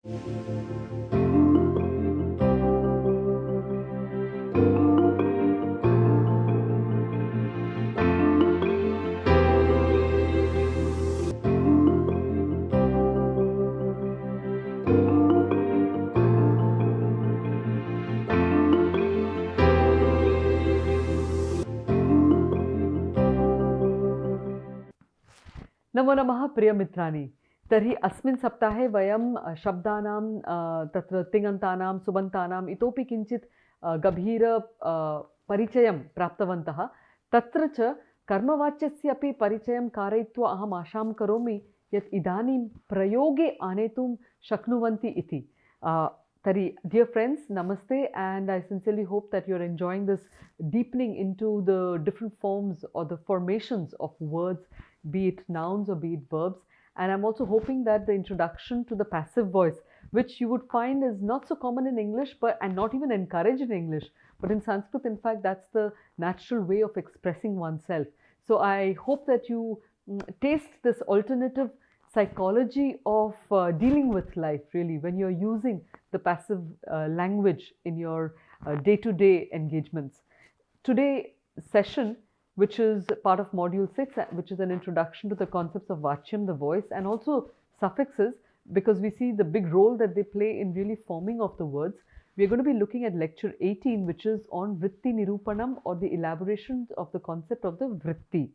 नमो नमः प्रियमित्राणि। तर्हि अस्मिन् सप्ताहे वयं शब्दानां तत्र तिङन्तानां सुबन्तानाम् इतोपि किञ्चित् गभीर परिचयं प्राप्तवन्तः। तत्र च कर्मवाच्यस्य अपि परिचयं कारयित्वा अहम् आशां करोमि यत् इदानीं प्रयोगे आनेतुं शक्नुवन्ति इति। Tari, dear friends, namaste, and I sincerely hope that you're enjoying this deepening into the different forms or the formations of words, be it nouns or be it verbs. And I'm also hoping that the introduction to the passive voice, which you would find is not so common in English and not even encouraged in English, but in Sanskrit, in fact, that's the natural way of expressing oneself. So I hope that you taste this alternative psychology of dealing with life, really, when you're using the passive language in your day-to-day engagements. Today's session, which is part of module 6, which is an introduction to the concepts of vachyam, the voice, and also suffixes, because we see the big role that they play in really forming of the words. We're going to be looking at lecture 18, which is on vritti nirupanam, or the elaborations of the concept of the vritti.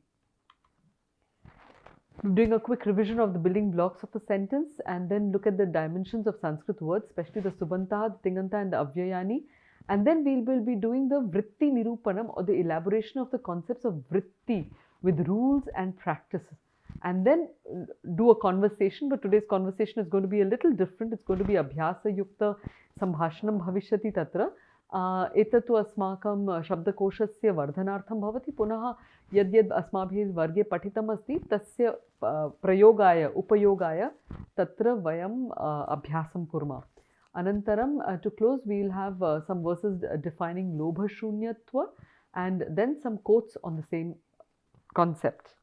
We're doing a quick revision of the building blocks of a sentence and then look at the dimensions of Sanskrit words, especially the subanta, the tinganta and the avyayani. And then we will be doing the vritti nirupanam, or the elaboration of the concepts of vritti with rules and practices. And then do a conversation, but today's conversation is going to be a little different. It's going to be abhyasa yukta sambhashanam bhavishyati tatra. एतत्तु अस्माकं शब्दकोशस्य वर्धनार्थं भवति, पुनः यद्यद् अस्माभिः वर्गे पठितम् अस्ति तस्य प्रयोगाय उपयोगाय तत्र वयं अभ्यासं कुर्मः. Anantaram, to close, we will have some verses defining lobha shunyatva and then some quotes on the same concept.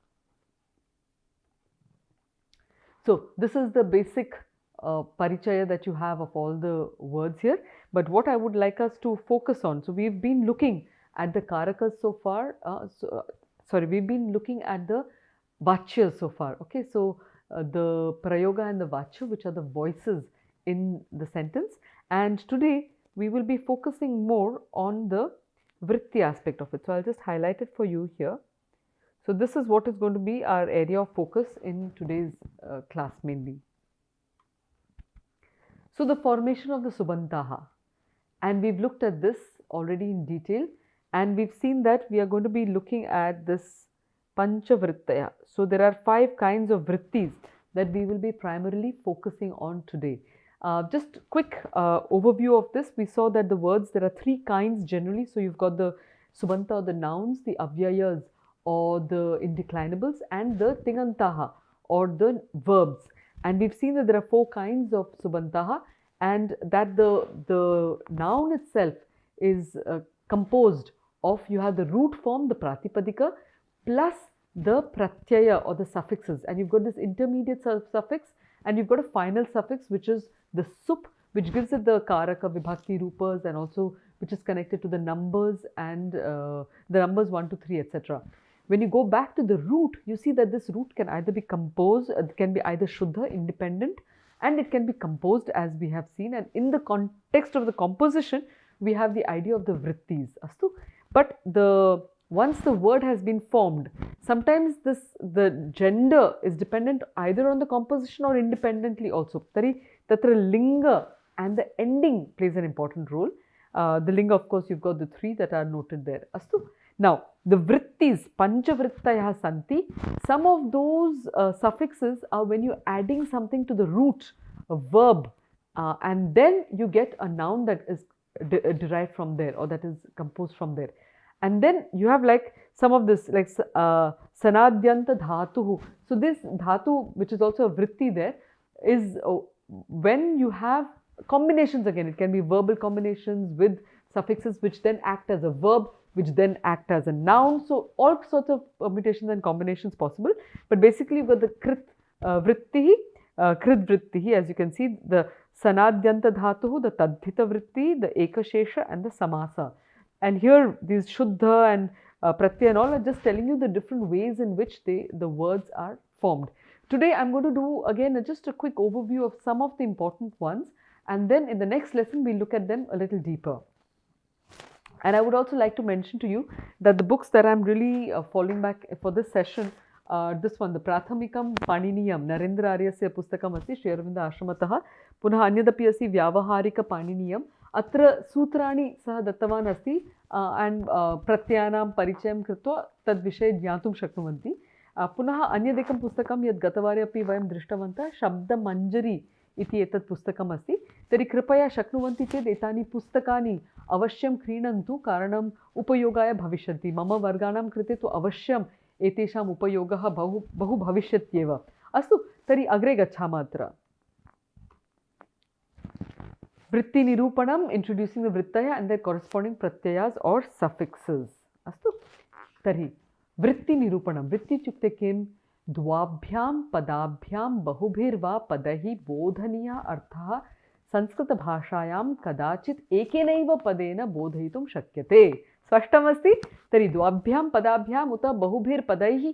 So this is the basic parichaya that you have of all the words here. But what I would like us to focus on, so we've been looking at the karakas so far, we've been looking at the vachyas so far, okay. So the prayoga and the vachya, which are the voices in the sentence, and today we will be focusing more on the vritti aspect of it. So I'll just highlight it for you here. So this is what is going to be our area of focus in today's class mainly. So the formation of the subantaha, and we've looked at this already in detail, and we've seen that we are going to be looking at this panchavrittaya. So there are 5 kinds of vrittis that we will be primarily focusing on today. Just quick overview of this. We saw that the words, there are 3 kinds generally. So you've got the subanta or the nouns, the avyayas or the indeclinables, and the tingantaha or the verbs. And we've seen that there are 4 kinds of subantaha, and that the noun itself is composed of, you have the root form, the pratipadika, plus the pratyaya or the suffixes, and you've got this intermediate suffix, and you've got a final suffix which is the sup, which gives it the karaka, vibhakti, rupas, and also which is connected to the numbers and the numbers 1 to 3, etc. When you go back to the root, you see that this root can either be composed, it can be either shuddha, independent, and it can be composed as we have seen. And in the context of the composition, we have the idea of the vrittis. Astu? But once the word has been formed, sometimes the gender is dependent either on the composition or independently also. Tari tatra linga and the ending plays an important role. The linga, of course, you've got the 3 that are noted there. Astu? Now, the vrittis, panchavrittayah santi, some of those suffixes are when you're adding something to the root, a verb, and then you get a noun that is derived from there, or that is composed from there. And then you have like some of this, like sanadyanta dhatuhu. So this dhatu, which is also a vritti there, is when you have combinations again. It can be verbal combinations with suffixes which then act as a verb, which then act as a noun. So all sorts of permutations and combinations possible. But basically you've got the krit vrittihi, krit vrittihi, as you can see, the Sanadyanta dhatuhu, the tadhita vritti, the ekashesha and the samasa. And here these shuddha and pratyaya and all are just telling you the different ways in which the words are formed. Today I'm going to do again just a quick overview of some of the important ones, and then in the next lesson we'll look at them a little deeper. And I would also like to mention to you that the books that I'm really falling back for this session, this one, the Prathamikam Paniniyam, Narendra Aryasya Pustakam Asti, Sri Aurobindo Ashramataha, Punah Anyadapi Asti Vyavaharika Paniniyam, Atra Sutrani Sah Dattavan Asti, and Pratyanam Parichayam Kritva Tad Vishay Jnatum Shaknuvanti. Punah Anyadekam Pustakam Yad Gatavaryapi Vayam Drishtavantah, Shabda Manjari इति एतत् पुस्तकम् अस्ति. तर्हि कृपया शक्नुवन्ति चेत् एतानि पुस्तकानि अवश्यं क्रीणन्तु, कारणम् उपयोगाय भविष्यन्ति. मम वर्गाणां कृते तु अवश्यम् एतेषाम् उपयोगः बहु भविष्यत्येव. अस्तु, तर्हि अग्रे गच्छामः. अत्र वृत्तिनिरूपणम्, introducing the vrittayah and their corresponding pratyayas or suffixes. अस्तु, तर्हि वृत्तिनिरूपणं. वृत्ति इत्युक्ते किम्? द्वाभ्यां पदाभ्यां बहुभिर्वा पदैः बोधनीयः अर्थः संस्कृतभाषायां कदाचित् एकेनैव पदेन बोधयितुं शक्यते. स्पष्टमस्ति? तर्हि द्वाभ्यां पदाभ्याम् उत बहुभिर्पदैः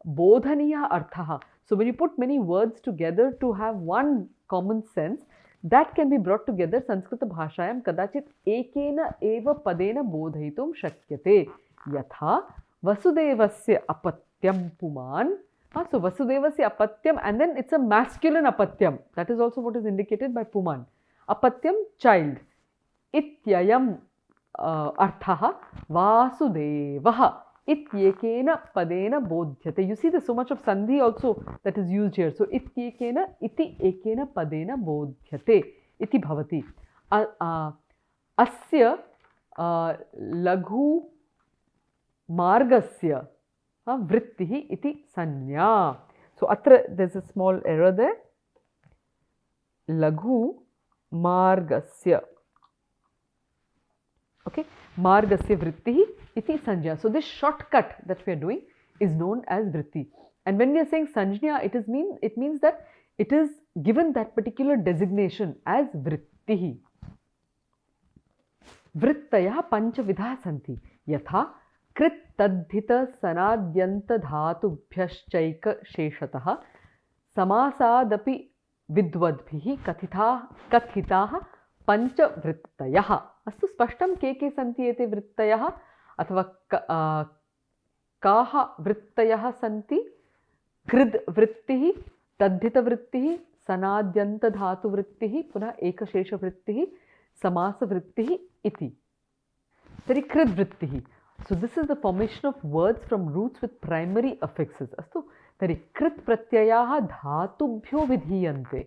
बोधनीयः अर्थः. So when you put many words together to have one common sense, that can be brought together. संस्कृतभाषायां कदाचित् एकेन एव पदेन बोधयितुं शक्यते. यथा वसुदेवस्य अपत्यं पुमान्. So Vasudevasya apatyam, and then it's a masculine apatyam. That is also what is indicated by Puman. Apatyam, child. Ityayam arthaha Vasudevaha. Ityekena padena bodhyate. You see there's so much of sandhi also that is used here. So ityekena iti ekena padena bodhyate iti bhavati. Asya laghu margasya vrittihi iti sanya. So atra there's a small error there. Laghu margasya. Okay, margasya vrittihi iti sanya. So this shortcut that we are doing is known as vritti. And when we are saying sanjna, it means that it is given that particular designation as vrittihi. Vrittayah panchavidha santi. Yatha कृत तद्धित सनाद्यंत धातुभ्यश्चैक शेषतः समासादपि विद्वद्भिः कथिताः पंचवृत्तयः. अस्तु, स्पष्टं के सन्ति एते वृत्तयः अथवा काः वृत्तयः सन्ति? कृद् वृत्तिः, तद्धित वृत्तिः, सनाद्यंत धातुवृत्तिः, पुनः एकशेषवृत्तिः, समासवृत्तिः इति. तर्हि कृद् वृत्तिः. So this is the formation of words from roots with primary affixes. Astu, tari krit pratyayaha dhatubhyo vidhiyante.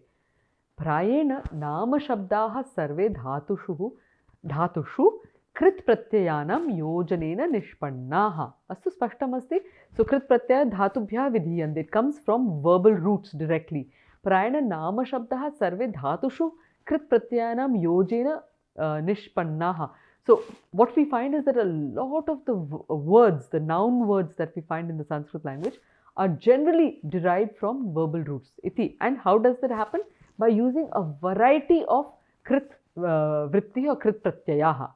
Prayena nama shabdaha sarve dhatushu krit pratyayanam yojanena nishpannaha. Astu, spashtam asti. So krit pratyaya dhatubhya vidhiyante. It comes from verbal roots directly. Prayena nama shabdaha sarve dhatushu krit pratyayanam yojena nishpannaha. So what we find is that a lot of the words, the noun words that we find in the Sanskrit language are generally derived from verbal roots. Iti. And how does that happen? By using a variety of krit vritti or krit pratyayaha.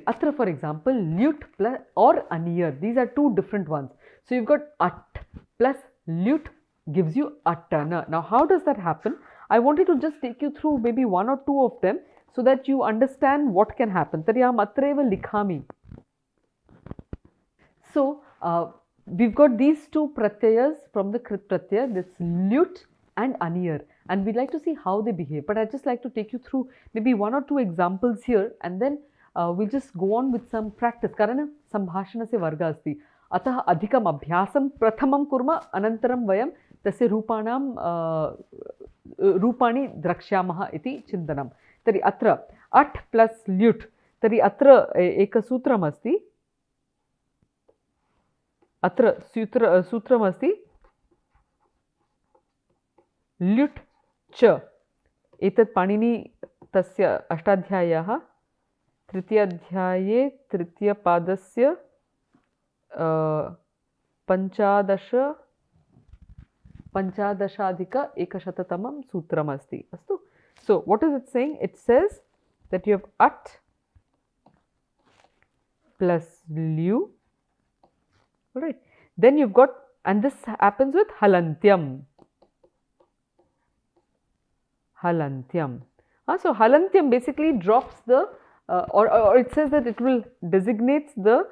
Atra, for example, lut plus or aniyar. These are two different ones. So you've got at plus lut gives you attana. Now how does that happen? I wanted to just take you through maybe one or two of them, so that you understand what can happen. Tari aham atreva likhami. So we've got these two pratyayas from the krit pratyaya, this lut and aniyar, and we'd like to see how they behave. But I'd just like to take you through maybe one or two examples here, and then we'll just go on with some practice. Karana sambhashanasya varga asti. Atah adhikam abhyasam prathamam kurma anantaram vayam tasya रूपाणि द्रक्ष्यामः इति चिन्तनं. तर्हि अत्र at plus ल्युट्. तर्हि अत्र एकसूत्रमस्ति. अत्र सूत्रमस्ति ल्युट् च. एतत् पाणिनि तस्य अष्टाध्यायः, तृतीयाध्याये तृतीयपादस्य 15 पञ्चादशाधिक एकशततमं सूत्रमस्ति अस्तु. So what is it saying? It says that you have at plus lyu, alright. Then you've got, and this happens with halantyam. Halantyam. So halantyam basically drops the or it says that it will designates the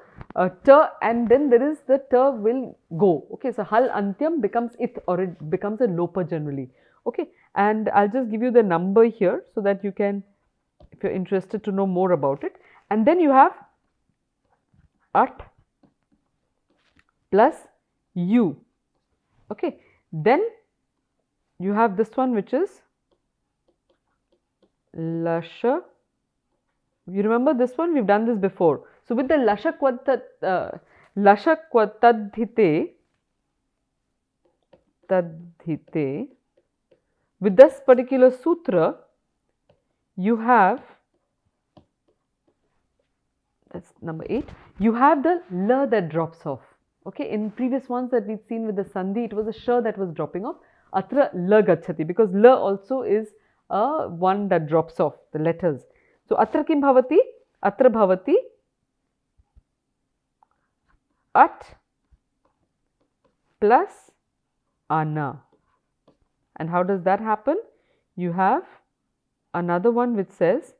ter, and then there is the ter will go. Okay, so hal antyam becomes it, or it becomes a lopa generally. Okay, and I'll just give you the number here so that you can, if you're interested to know more about it. And then you have at plus u. Okay, then you have this one which is lasha. You remember this one? We've done this before. So with the lashakwatadhite, with this particular sutra, you have, that's number 8, you have the la that drops off. Okay, in previous ones that we've seen with the sandhi, it was a sh that was dropping off. Atra la gachati, because la also is one that drops off, the letters. So atra kim bhavati? Atra bhavati at plus ana. And how does that happen? You have another one which says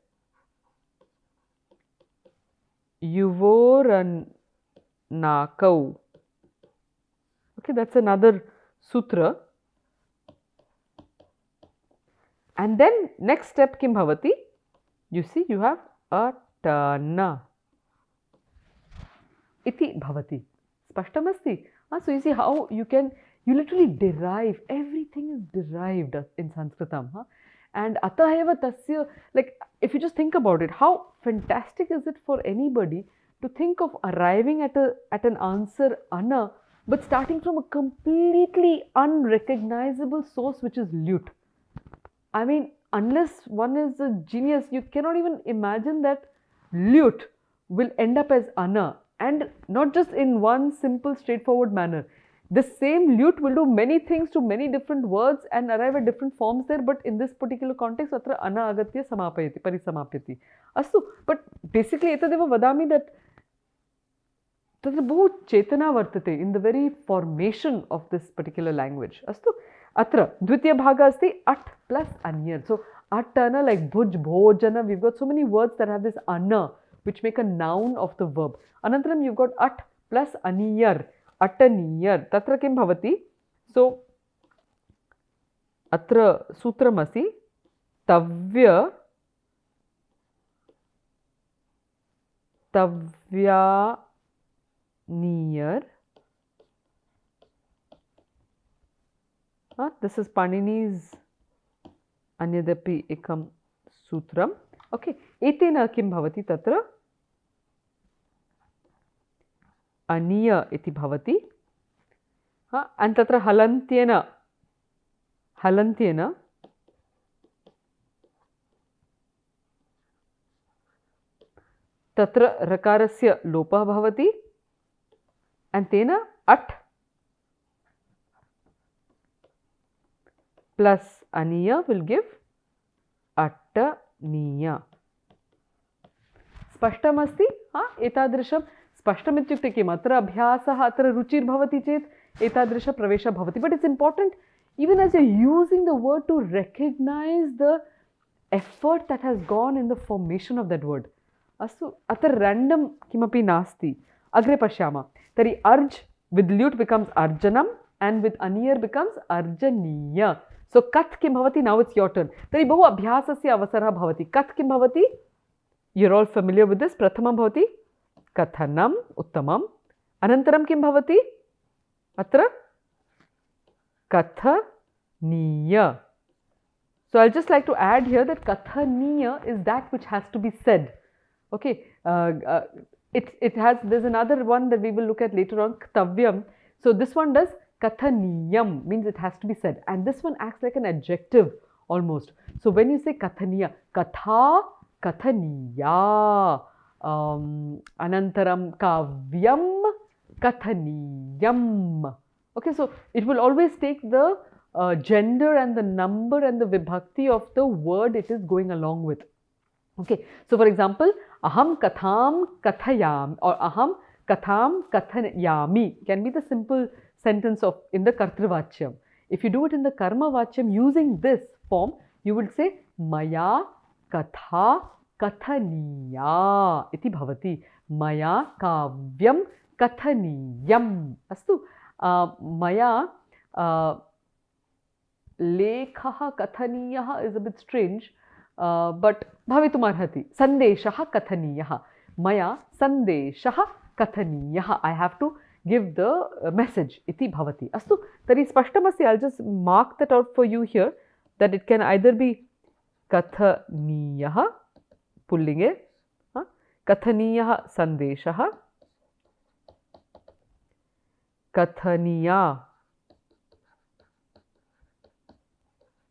yuvoranakau. Okay, that's another sutra. And then next step kim bhavati? You see, you have atana iti bhavati. Spashtamasti. So you see how you literally derive, everything is derived in Sanskritam. And ataheva tasya, like if you just think about it, how fantastic is it for anybody to think of arriving at an answer ana, but starting from a completely unrecognizable source which is lute. I mean, unless one is a genius, you cannot even imagine that lute will end up as ana, and not just in one simple straightforward manner. The same lute will do many things to many different words and arrive at different forms there, but in this particular context, atra ana agatya samapayati, parisamapyati. Astu, but basically etadeva vadami that tatra bahu chetana vartate in the very formation of this particular language. Astu, atra dvitiya bhaga asti at plus anyar. So atana, like bhuj, bhojana, we've got so many words that have this ana which make a noun of the verb. Anantaram you've got at plus aniyar. Ataniyar. Tatra kim bhavati? So, atra sutramasi tavya niyar. This is Panini's Anyadapi ekam sutram. Okay. Etena kim bhavati tatra? Aniya iti bhavati. And tatra halantyena tatra rakarasya lopa bhavati, and tena at plus aniya will give attaniya. Spashtamasti? Etadrisham. Spashtam kim? Atra abhyasah, atra ruchir bhavati chet, etadrisha pravesha bhavati. But it's important, even as you're using the word, to recognize the effort that has gone in the formation of that word. Astu, atra random kimapi nasti. Agre pashyama. Tari arj with lute becomes arjanam, and with aniyar becomes arjaniya. So kat kim bhavati? Now it's your turn. Tari bahu abhyasasya avasarah bhavati. Kat kim bhavati? You're all familiar with this. Prathamam bhavati kathanam uttamam. Anantaram kim bhavati? Atra kathaniya. So I'll just like to add here that kathaniya is that which has to be said. Okay, there's another one that we will look at later on, ktavyam. So this one does kathaniyam, means it has to be said, and this one acts like an adjective almost. So when you say kathaniya, katha, kathaniya, anantaram kavyam, kathaniyam. Okay, so it will always take the gender and the number and the vibhakti of the word it is going along with. Okay, so for example, aham katham kathayam or aham katham kathayami can be the simple sentence of in the kartrivachyam. If you do it in the karma vachyam using this form, you would say maya katha kathaniya iti bhavati. Maya kavyam kathaniyam. Astu maya lekha kathaniyah is a bit strange. But bhavitumarhati. Sandeshah kathaniyah. Maya sandeshah kathaniyah. I have to give the message. Iti bhavati. Astu. Tari spashtamasti. I'll just mark that out for you here. That it can either be kathaniyah. Pullinge. Kathaniyah sandeshah. Kathaniya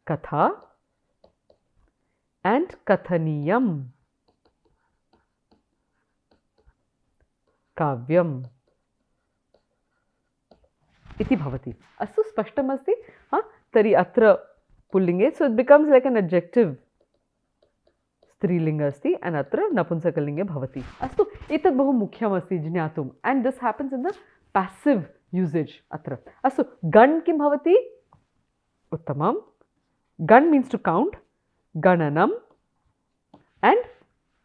katha. And kathaniyam kavyam iti bhavati. Astu spashtamasti. Tari atra pullinge. So it becomes like an adjective. Strilinga asti and atra napunsakalinge bhavati. Astu etad bahu mukhyam asti jnatum, and this happens in the passive usage atra. Astu gan kim bhavati? Uttamam. Gan means to count. Gananam, and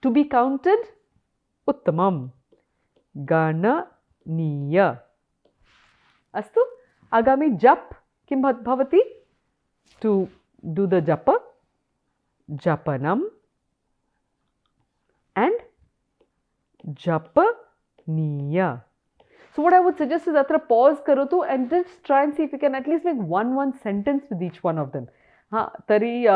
to be counted, uttamam. Gananiya. Astu. Agami jap kim bhavati? To do the japa. Japanam and japaniya. So what I would suggest is atra pause karotu and just try and see if you can at least make one sentence with each one of them. Tari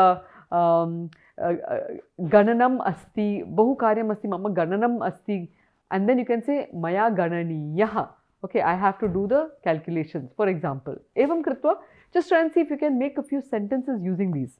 gananam asti, bahu karyam asti, mama gananam asti, and then you can say maya gananiyah. Okay, I have to do the calculations, for example. Evam kritva, just try and see if you can make a few sentences using these.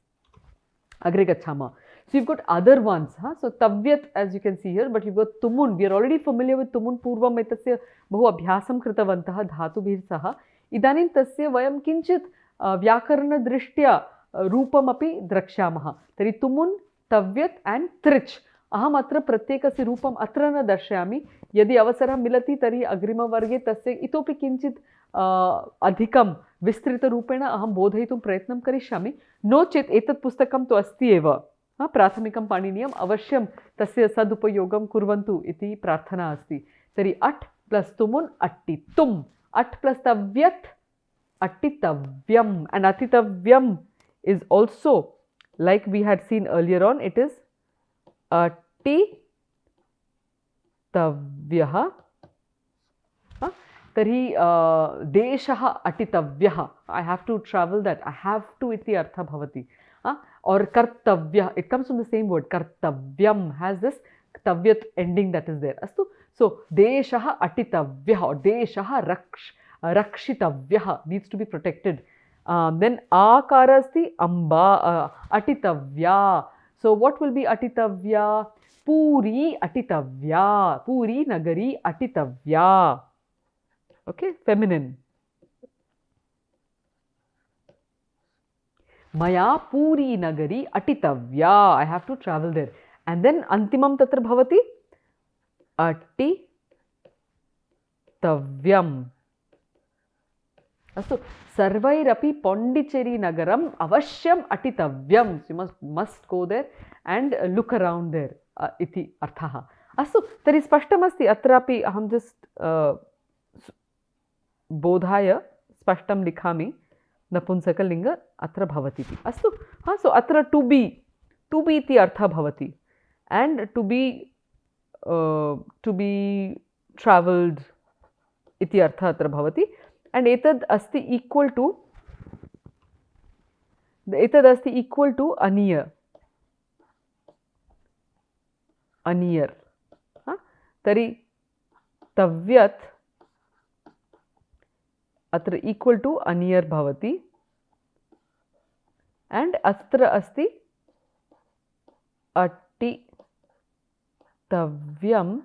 Agre gachama. So you've got other ones. So tavyat, as you can see here, but you've got tumun. We are already familiar with tumun. Purvam etasya bahu abhyasam kritavantaha dhatubhir saha. Idanim tasya vayam kinchit vyakarana drishtya रूपमपि द्रक्ष्यामः. तर्हि तुमुन् तव्यत् and त्रिच्. अहम् अत्र प्रत्येकस्य रूपम् अत्र न दर्शयामि. यदि अवसरः मिलति तर्हि अग्रिमवर्गे तस्य इतोपि किञ्चित् अधिकं विस्तृतरूपेण अहं बोधयितुं प्रयत्नं करिष्यामि. नो चेत् एतत् पुस्तकं तु अस्ति एव. प्राथमिकं पाणिनीयम् अवश्यं तस्य सदुपयोगं कुर्वन्तु इति प्रार्थना अस्ति. तर्हि अट् प्लस् तुमुन् अट्टितुम्. अट् प्लस् तव्यत् अट्टितव्यम्. And atitavyam is also, like we had seen earlier on, it is atitavyah. Tarhi deshah atitavyah. I have to travel that. I have to iti artha bhavati. Or kartavyah. It comes from the same word. Kartavyam has this tavyat ending that is there. Astu. So deshah atitavyah or deshah rakshitavyah needs to be protected. Then akara asti amba atitavya. So what will be atitavya? Puri atitavya. Puri nagari atitavya. Okay, feminine. Maya puri nagari atitavya. I have to travel there. And then antimam tatra bhavati atitavyam. So, sarvairapi Pondicherry nagaram avashyam atitavyam. So, you must go there and look around there. Iti arthaha. Astu, tari spashtamasti atrapi aham just bodhaya spashtam likhami napunsakalinga atra bhavati. Astu. So, atra to be iti artha bhavati. And to be travelled iti artha atra bhavati. And etad asti equal to aniyar. Aniyar. Tari tavyat atra equal to aniyar bhavati. And atra asti atitavyam.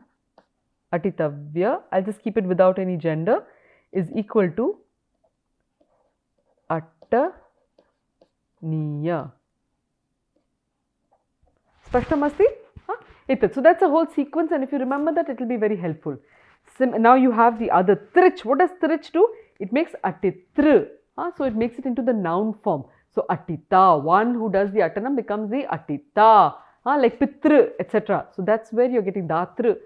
Atitavya. I'll just keep it without any gender. Is equal to Pataniya. Spashtamasti? So that's a whole sequence, and if you remember that, it will be very helpful. Now you have the other trich. What does trich do? It makes atitr. So it makes it into the noun form. So atita, one who does the atanam becomes the atita. Like pitr, etc. So that's where you're getting datr.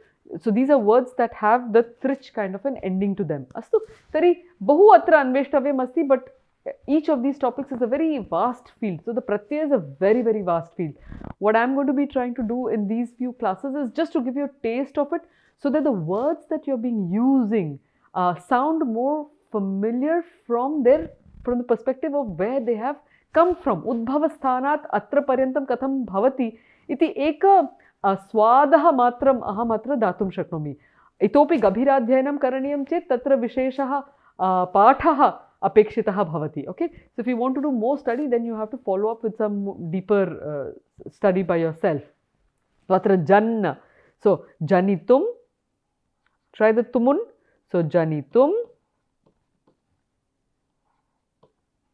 So these are words that have the trich kind of an ending to them. Astu. Tari bahu atra anveshtavayam asti, but each of these topics is a very vast field. So the pratyaya is a very, very vast field. What I'm going to be trying to do in these few classes is just to give you a taste of it, so that the words that you're being using sound more familiar from the perspective of where they have come from. Udbhava sthanat atra paryantam katham bhavati iti eka स्वादः मात्रम् अहम् अत्र दातुं शक्नोमि. इतोपि गभीराध्ययनं करणीयं चेत् तत्र विशेषः पाठः अपेक्षितः भवति. Okay, so if you want to do more study, then you have to follow up with some deeper study by yourself. So atra janna, so janitum, try the tumun. So janitum,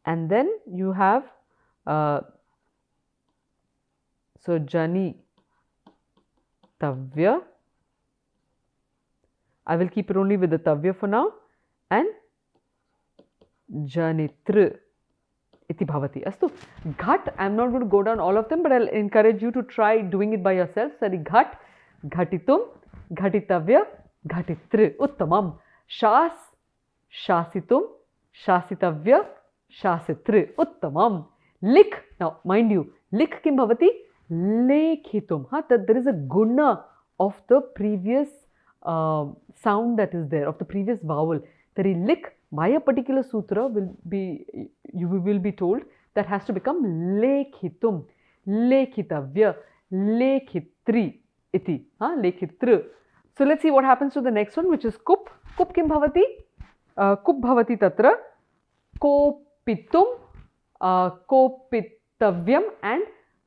and then you have so jani tavya. I will keep it only with the tavya for now, and janitr iti bhavati. Astu. Ghat, I am not going to go down all of them, but I will encourage you to try doing it by yourself. Sari ghat, ghatitum, ghatitavya, ghatitr. Uttamam. Shas, shasitum, shasitavya, shasitr. Uttamam. Lik. Now, mind you, lik kim bhavati? Lekhitum. There is a guna of the previous sound that is there, of the previous vowel. Tari lik, by a particular sutra you will be told that has to become lekhitum, lekhitavya, lekhitri iti, lekhitr. So let's see what happens to the next one, which is kup. Kup kim bhavati? Kup bhavati tatra kopitum, kopitavyam and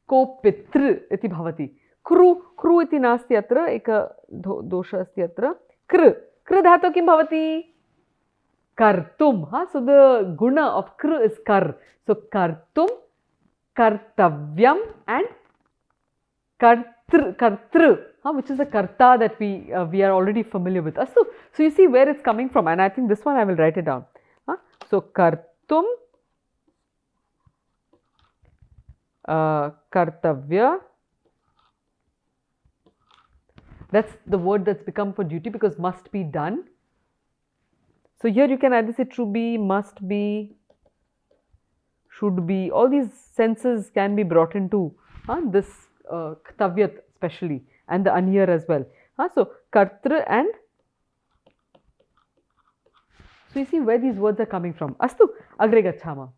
kopitr iti bhavati. Kru iti nasti atra, eka dosha asti atra. Kr dhatu kim bhavati? Kartum. So the guna of kr is kar. So kartum, kartavyam and kartr, which is the karta that we are already familiar with. So you see where it's coming from, and I think this one I will write it down. So kartum, kartavya. That's the word that's become for duty, because must be done. So here you can either say to be, must be, should be. All these senses can be brought into this ktavyat especially, and the anyar as well. So kartra, and so you see where these words are coming from. Astu, agre gachhama.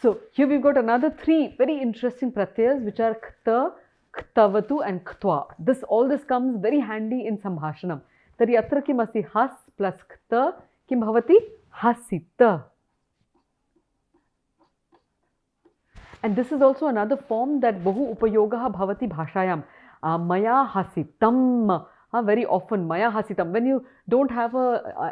So here we've got another three very interesting pratyayas, which are kta, ktavatu and ktva. All this comes very handy in sambhashanam. Tari atra kim asti? Has plus kta kim bhavati? Hasita. And this is also another form that bahu upayogaha bhavati bhashayam. Maya hasitam. Very often maya hasitam. When you don't have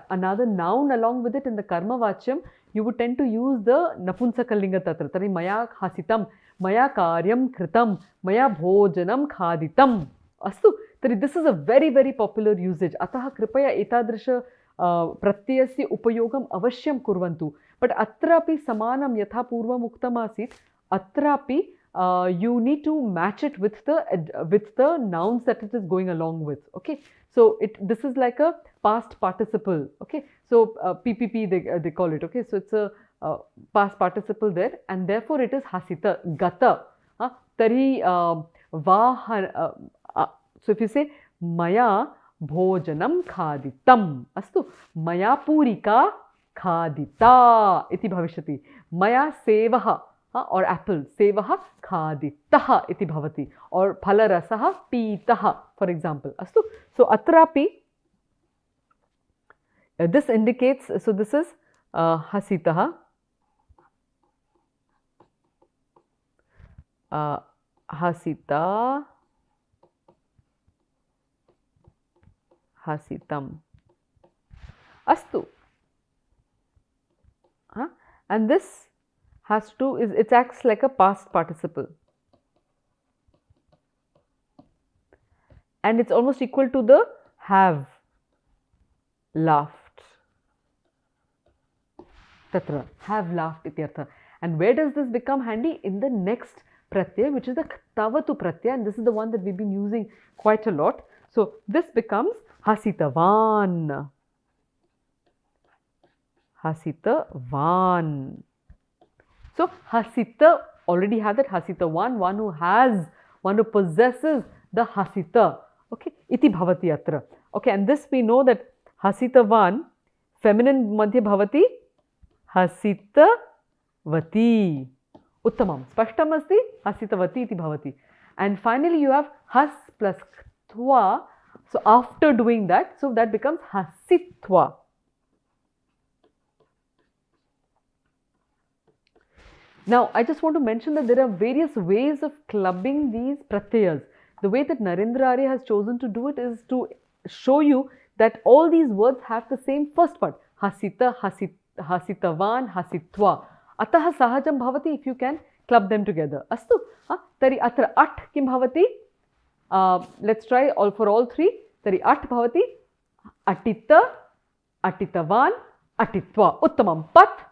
another noun along with it in the karma vachyam, you would tend to use the napunsakalinga tatra. Tari maya hasitam, maya karyam kritam, maya bhojanam khaditam. Astu. Tari this is a very, very popular usage. Ataha kripaya etadrisha pratyayasya upayogam avashyam kurvantu. But atrapi samanam yatha purvam uktam asit. Atrapi you need to match it with the nouns that it is going along with. Okay, so this is like a past participle. Okay, so PPP they call it. Okay, so it's a past participle there, and therefore it is hasita, gata. Tari vaha. So if you say maya bhojanam khaditam, astu, maya purika khadita iti bhavishyati, maya sevaha or apple, sevaha khaditaha iti bhavati, or phalarasaha pitaha, for example. Astu. So atrapi, this indicates, so this is hasitaha, hasita, hasitam. Astu. And this has to, it acts like a past participle. And it's almost equal to the have laughed. Tatra, have laughed ityartha. And where does this become handy? In the next pratyaya, which is the tavatu pratyaya, and this is the one that we've been using quite a lot. So this becomes hasitavan. Hasitavan. So hasita already had that hasitavan, one who has, one who possesses the hasita. Okay, iti bhavati atra. Okay, and this we know that hasitavan, feminine madhya bhavati hasitavati. Uttamam. Spashtam asti hasitavati iti bhavati. And finally you have has plus tva. So after doing that, so that becomes hasitva. Now, I just want to mention that there are various ways of clubbing these pratyayas. The way that Narendra Arya has chosen to do it is to show you that all these words have the same first part. Hasita, hasitavan, hasitva. Ataha sahajam bhavati if you can club them together. Astu. Tari atra at kim bhavati? Let's try all for all three. Tari at bhavati. Atita, atitavan, atitva. Uttamam. Pat.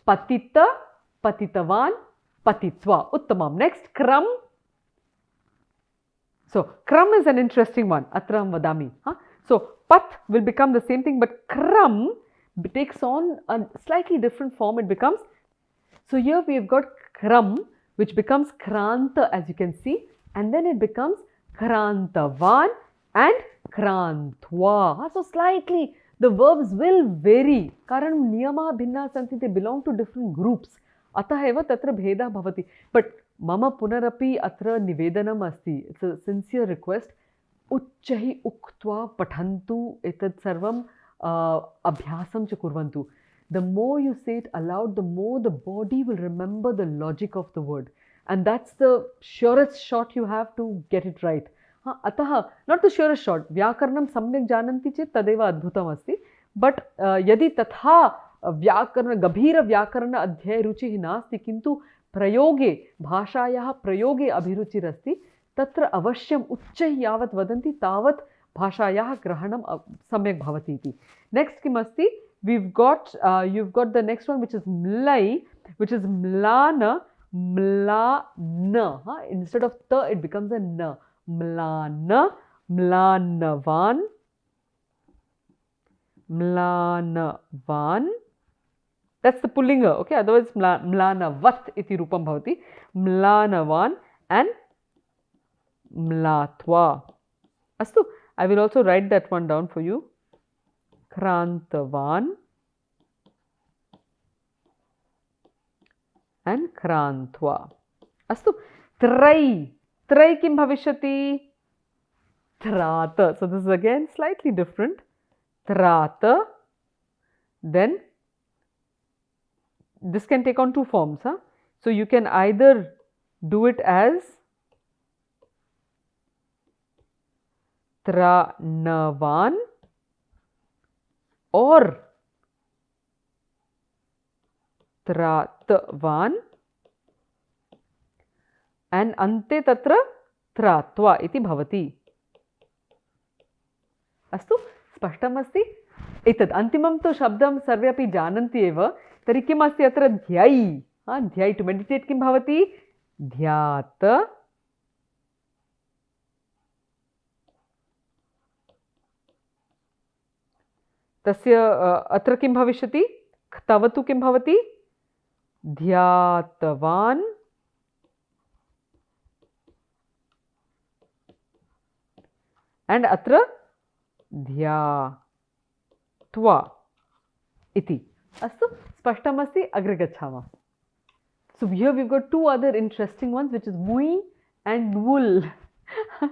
Patita, patitavan, patitva. Uttamam. Next, kram. So, kram is an interesting one. Atram vadami. So, pat will become the same thing, but kram takes on a slightly different form. It becomes, so here we have got kram, which becomes kranta, as you can see, and then it becomes krantavan and krantva. So, slightly the verbs will vary. Karanam niyama bhinna santi, they belong to different groups. Atah eva tatra bheda bhavati. But mama punarapi atra nivedanam asti. It's a sincere request. Uchchahi uktva pathantu etad sarvam abhyasam cha kurvantu. The more you say it aloud, the more the body will remember the logic of the word. And that's the surest shot you have to get it right. Ataha, not the surest shot. Vyakaranam samyak jananti chet tadeva adbhutam asti. But yadi tatha vyakarana, gabhira vyakarana adhyay ruchihi nasti, kintu prayoge, bhashayaha prayoge abhiruchirasti, tatra avashyam uchchai yavat vadanti tavat bhashayaha grahanam samyak bhavati iti. Next kim asti? We've got, you've got the next one, which is mlai, which is mlana, mlana. Instead of ta, it becomes a na. Mlana, mlanavan, mlanavan. That's the pullinga, okay? Otherwise, mlanavat iti rupam bhavati. Mlanavan and mlatva. Astu, I will also write that one down for you. Krantavan and krantva. Astu, trai. Trai kim bhavishyati? Trata. So this is again slightly different. Trata. Then this can take on two forms. So you can either do it as tranavan or tratavan. And ante tatra tratva iti bhavati. Astu, spashtam asti? Etad antimam tu shabdam sarve api jananti eva. Tari kim asti atra dhyai. Dhyai, to meditate kim bhavati? Dhyata. Tasya atra kim bhavishyati? Tavatu kim bhavati? Dhyatavan. And atra dhyatva iti. Astu, spashtam asti, agre gachhama. So here we've got two other interesting ones, which is mui and wool. So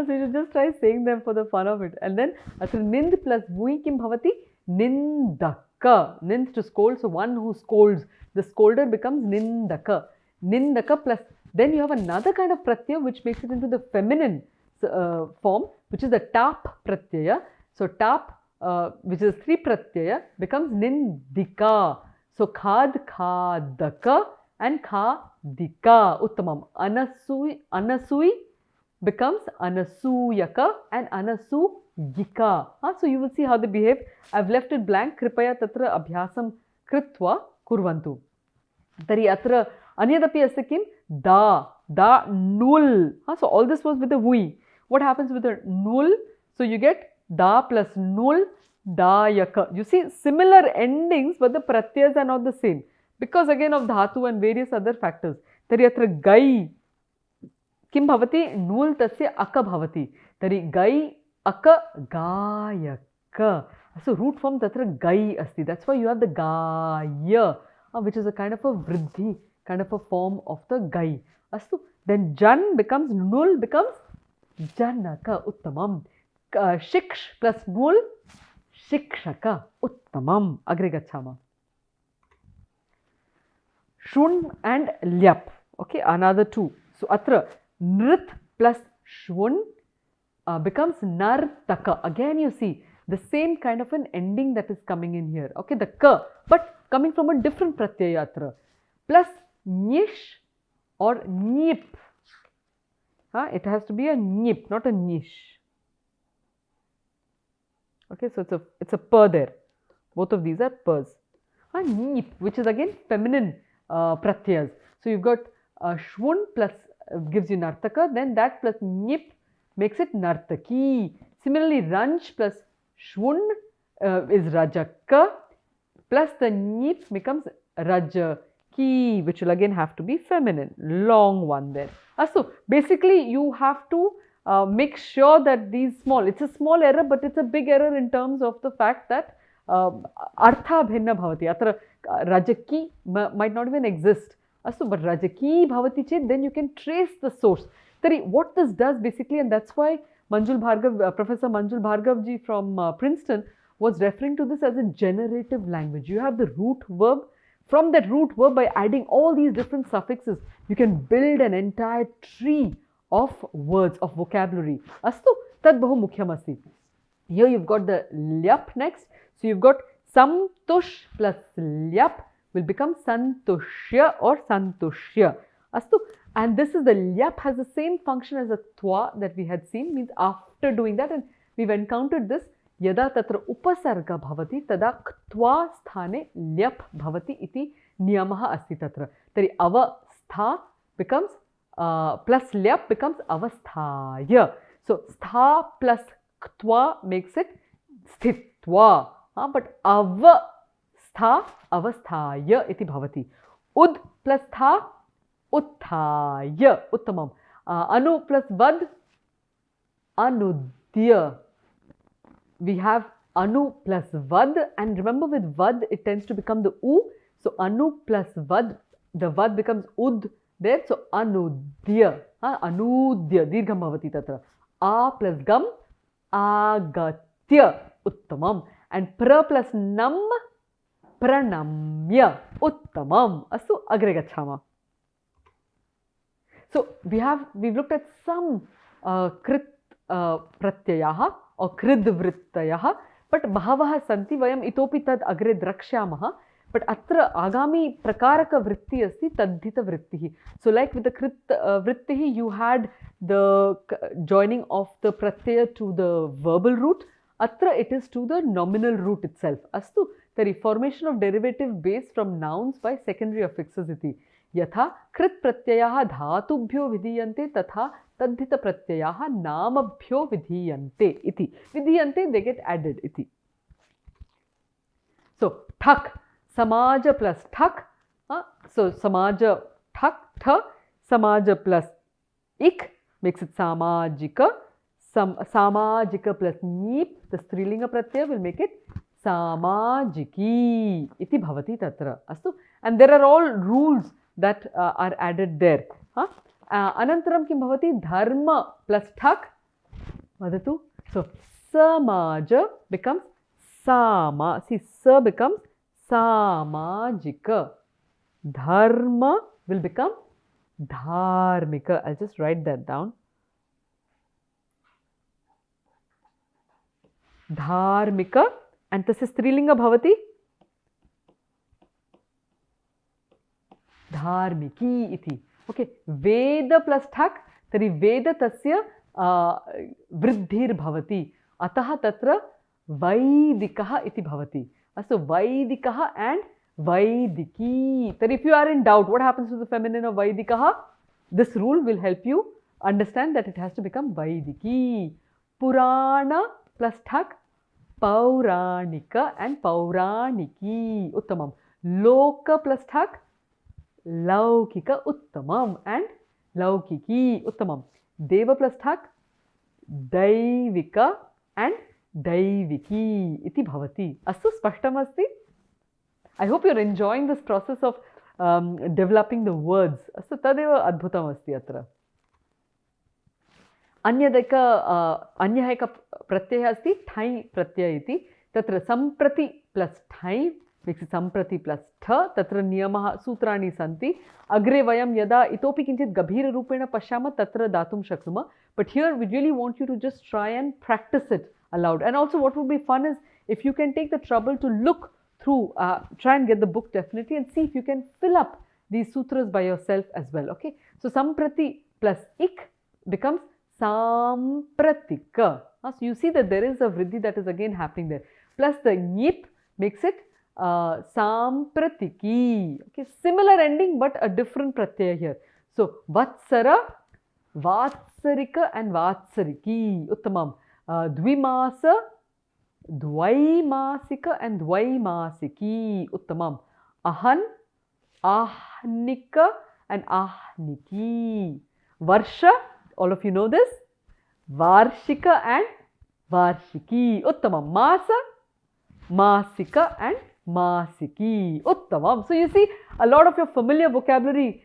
you should just try saying them for the fun of it. And then atra nind plus mui kim bhavati? Nindaka. Nind to scold, so one who scolds. The scolder becomes nindaka. Nindaka plus, then you have another kind of pratyaya which makes it into the feminine form, which is the tap pratyaya. So tap, which is three pratyaya, becomes nindika. So khad, khadaka and khadika. Uttamam. Anasui becomes anasuyaka and anasuyika. So you will see how they behave. I've left it blank. Kripaya tatra abhyasam kritva kurvantu. Tari atra anyadapi asti kim? Da, nul. So all this was with the vui. What happens with the nul? So you get da plus nul, dayaka. You see similar endings, but the pratyas are not the same because again of dhatu and various other factors. Tari atra gai किं भवति नूल् तस्य अक भवति तर्हि गै अक गायक so root form tatra gai asti, that's why you have the gaya which is a kind of a vriddhi, kind of a form of the gai. Astu, then jan becomes nul becomes janaka. Uttamam. Shiksh plus nul shikshaka. Uttamam. Agre gachama. Shun and lyap. Okay, another two. So atra nrit plus shvun becomes nartaka. Again you see the same kind of an ending that is coming in here. Okay, the ka, but coming from a different pratyaya atra. Plus nish or nip. It has to be a nip, not a nish. Okay, so it's a per there. Both of these are pers. Nip, which is again feminine pratyas. So you've got shvun plus gives you nartaka, then that plus nip makes it nartaki. Similarly, ranch plus shvun is rajaka, plus the nip becomes rajaki, which will again have to be feminine. Long one there. So basically you have to make sure that these small, it's a small error, but it's a big error in terms of the fact that artha bhinna bhavati. Atra rajaki might not even exist. But rajaki bhavati chet, then you can trace the source. Tari, what this does basically, and that's why Manjul Bhargav, Professor Manjul Bhargav ji from Princeton was referring to this as a generative language. You have the root verb. From that root verb, by adding all these different suffixes, you can build an entire tree of words, of vocabulary. Astu, tad bahu mukhyam asti. Here you've got the lyap next. So you've got samtush plus lyap will become santushya or santushya. Astu, and this is the lyap has the same function as a twa that we had seen, means after doing that, and we've encountered this yada tatra upasarga bhavati tada ktva sthane lyap bhavati iti niyamaha asti tatra. Tari avastha becomes plus lyap becomes avasthaya. So stha plus ktva makes it sthitva, but avastha avasthaya iti bhavati. Ud plus tha utthaya. Uttamam. Anu plus vad anudya. We have anu plus vad, and remember with vad it tends to become the u. So anu plus vad, the vad becomes ud there. So anudya. Anudya. Dirgham bhavati tatra. A plus gam agatya. Uttamam. And pra plus nam pranamya. Uttamam. Astu, agre gachama. So we've looked at some krit pratyayaha or krid vrittayaha, but bahavaha santi, vayam itopi tad agre drakshyamaha. But atra agami prakaraka vritti asti tadhita vrittihi. So like with the krit vrittihi, you had the joining of the pratyaya to the verbal root. Atra it is to the nominal root itself. Astu, the reformation of derivative based from nouns by secondary affixes iti. Yatha krit pratyayaha dhatubhyo vidhiyante tatha tadhita pratyayaha namabhyo vidhiyante iti. Vidhiyante, they get added iti. So thak, samaja plus thak. So samaja thak, tha, samaja plus ik makes it samajika. Samajika plus nip, the strilinga pratyaya will make it samajiki iti bhavati tatra. Astu, and there are all rules that are added there. Anantaram kim bhavati dharma plus thak. Vadatu. So samaja becomes sama. See, sa becomes samajika. Dharma will become dharmika. I'll just write that down. Dharmika, and tasya strilinga bhavati Dharmiki इति. Okay, Ved plus Thak, तर्हि वेद तस्य वृद्धिर्भवति, अतः तत्र वैदिकः इति भवति. अस्तु, वैदिकः and Vaidiki. Therefore, if you are in doubt, what happens to the feminine of Vaidikaha? This rule will help you understand that it has to become Vaidiki. Purana plus Thak, Pauranika and Pauraniki. Uttamam. Loka plus Thak, Laukika Uttamam and Laukiki Uttamam. Deva plus Thak, Daivika and Daiviki iti bhavati. Astu spashtam asti? I hope you are enjoying this process of developing the words. Astu tadeva adbhutam asti atra. Anyah eka pratyaya asti thai pratyaya iti. Tatra samprati plus thai makes it samprati plus tha. Tatra niyamah sutrani santi. Agre vayam yada itopi kinchit gabhira rupena pashyama tatra datum shaknuma. But here we really want you to just try and practice it aloud. And also what would be fun is if you can take the trouble to look through, try and get the book definitely and see if you can fill up these sutras by yourself as well. Okay. So samprati plus ik becomes sampratika. So you see that there is a vriddhi that is again happening there. Plus the nyip makes it sampratiki. Okay. Similar ending but a different pratyaya here. So vatsara, vatsarika and vatsariki. Uttamam. Dvimasa, Dvaimasika and Dvaimasiki. Uttamam. Ahan, Ahnika and Ahniki. Varsha, all of you know this. Varshika and Varshiki. Uttamam. Masa, Masika and Masiki. Uttamam. So you see, a lot of your familiar vocabulary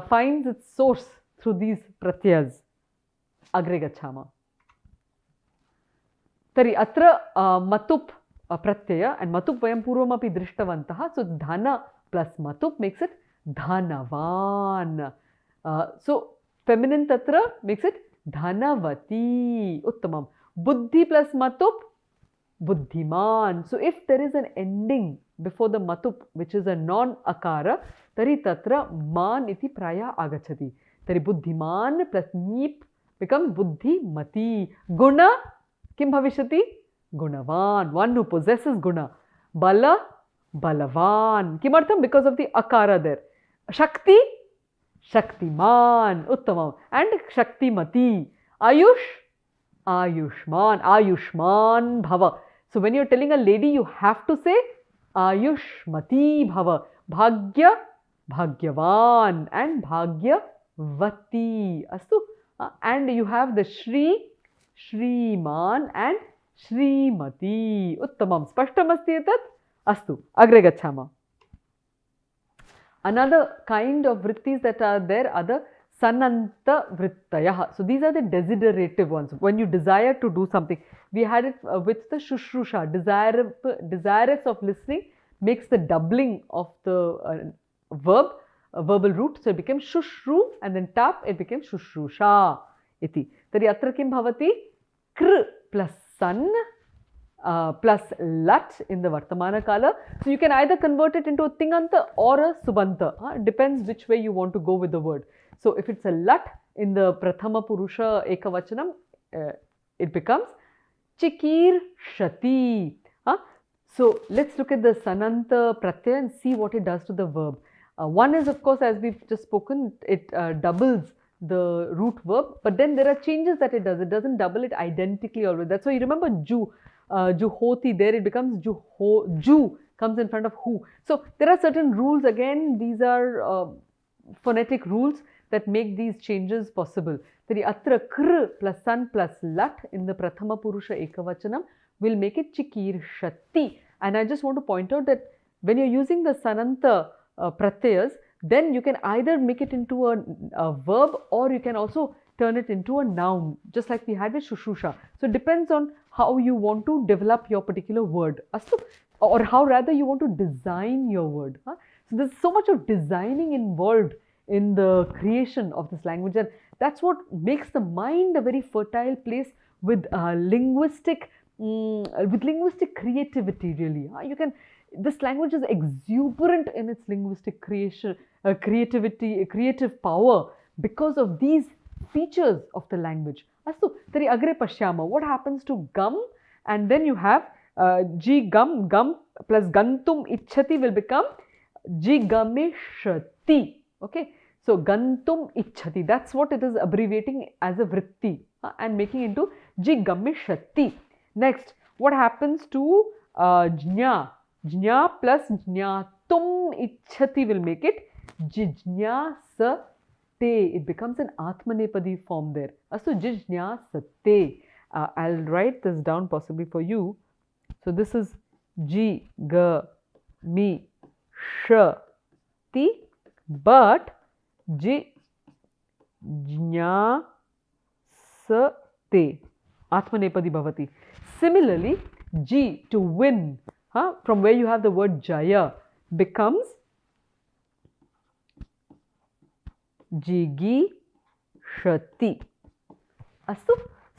finds its source through these pratyas. Agre gachama. Tari atra matup pratyaya and matup vayam purvam api drishtavantah. So dhana plus matup makes it dhanavan. So feminine tatra makes it dhanavati. Uttamam. Buddhi plus matup, buddhiman. So if there is an ending before the matup which is a non-akara, tari tatra man iti praya agachati. Tari buddhiman plus nip becomes buddhimati. Guna kim bhavishati? Gunavan, one who possesses guna. Bala, balavan. Kimartham? Because of the akara there. Shakti, shaktiman. Uttamam. And shaktimati. Ayush, ayushman. Ayushman bhava. So when you are telling a lady, you have to say ayushmati bhava. Bhagya, bhagyavan and bhagyavati. Astu. And you have the Shri, Shriman and Shrimati. Uttamam. Spashtam asti etat? Astu. Agre gachama. Another kind of vrittis that are there are the sananta vrittayah. So these are the desiderative ones. When you desire to do something. We had it with the shushrusha. Desirous of listening makes the doubling of the verb, verbal root. So it became shushru and then tap, it became shushrusha. Iti. Tari atra kim bhavati? Kr plus san plus lat in the Vartamana Kala. So you can either convert it into a Tinganta or a Subanta. It depends which way you want to go with the word. So if it's a lat in the Prathama Purusha Ekavachanam, it becomes Chikir Shati. So let's look at the Sananta Pratyaya and see what it does to the verb. One is, of course, as we've just spoken, it doubles the root verb, but then there are changes that it does. It doesn't double it identically always. That's why you remember ju, juhoti, there it becomes ju comes in front of hu. So there are certain rules. Again, these are phonetic rules that make these changes possible. Tari atra kr plus san plus lat in the Prathama Purusha Ekavachanam will make it chikir shati. And I just want to point out that when you're using the sananta pratyayas, then you can either make it into a verb or you can also turn it into a noun, just like we had with Shushusha. So it depends on how you want to develop your particular word, or how rather you want to design your word. So there's so much of designing involved in the creation of this language, and that's what makes the mind a very fertile place with linguistic creativity. Really, this language is exuberant in its linguistic creation, creativity, creative power because of these features of the language. Astu, tari agre pashyama. What happens to gum? And then you have G gum, gum plus gantum ichhati will become jigamishati. Okay, so gantum ichhati, that's what it is abbreviating as a vritti and making into jigamishati. Next, what happens to jña? Jña plus jñatum ichhati will make it jijñasate. It becomes an atmanepadi form there. So jijñasate. I'll write this down possibly for you. So this is G, G, Mi, Sh, Ti, but Ji, Jña, Sa, Te. Atmanepadi bhavati. Similarly, G, to win, from where you have the word Jaya, becomes Jigi, Shati. Astu?